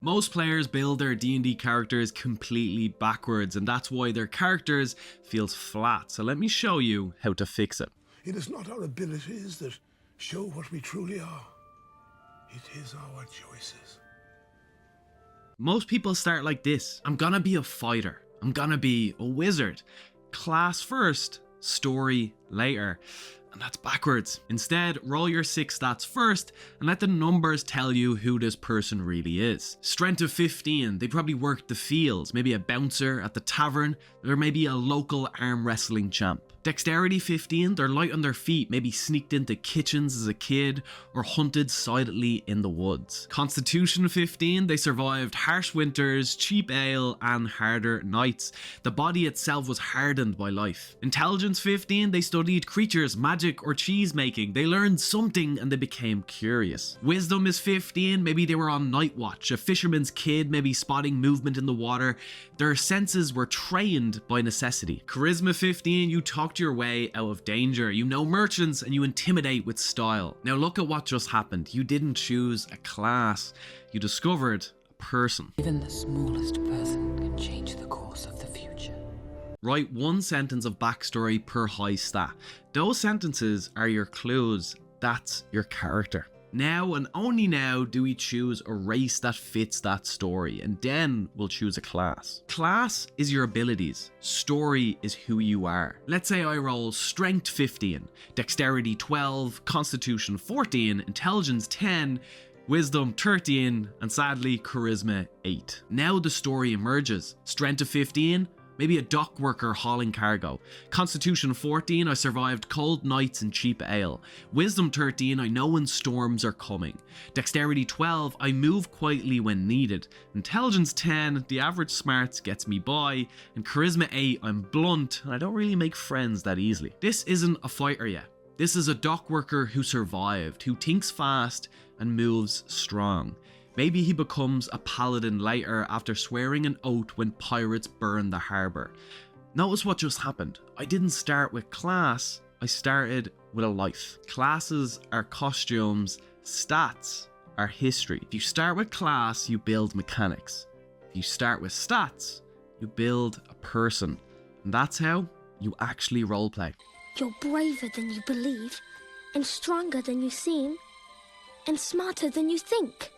Most players build their D&D characters completely backwards, and that's why their characters feels flat. So let me show you how to fix it. It is not our abilities that show what we truly are. It is our choices. Most people start like this. I'm gonna be a fighter. I'm gonna be a wizard. Class first, story later. And that's backwards. Instead, roll your 6 stats first and let the numbers tell you who this person really is. Strength of 15, they probably worked the fields, maybe a bouncer at the tavern, or maybe a local arm wrestling champ. Dexterity 15, they're light on their feet, maybe sneaked into kitchens as a kid or hunted silently in the woods. Constitution 15, they survived harsh winters, cheap ale, and harder nights. The body itself was hardened by life. Intelligence 15, they studied creatures, magic, or cheese making. They learned something and they became curious. Wisdom is 15, maybe they were on night watch, a fisherman's kid, maybe spotting movement in the water. Their senses were trained by necessity. Charisma 15, you talked your way out of danger. You know merchants and you intimidate with style. Now look at what just happened. You didn't choose a class. You discovered a person. Even the smallest person can change the course of the future. Write 1 sentence of backstory per high stat. Those sentences are your clues. That's your character. Now and only now do we choose a race that fits that story, and then we'll choose a class. Class is your abilities. Story is who you are. Let's say I roll Strength 15, Dexterity 12, Constitution 14, Intelligence 10, Wisdom 13, and sadly Charisma 8. Now the story emerges. Strength of 15, maybe a dock worker hauling cargo. Constitution 14, I survived cold nights and cheap ale. Wisdom 13, I know when storms are coming. Dexterity 12, I move quietly when needed. Intelligence 10, the average smarts gets me by. And Charisma 8, I'm blunt and I don't really make friends that easily. This isn't a fighter yet. This is a dock worker who survived, who thinks fast and moves strong. Maybe he becomes a paladin later after swearing an oath when pirates burned the harbour. Notice what just happened. I didn't start with class, I started with a life. Classes are costumes, stats are history. If you start with class, you build mechanics. If you start with stats, you build a person. And that's how you actually roleplay. You're braver than you believe, and stronger than you seem, and smarter than you think.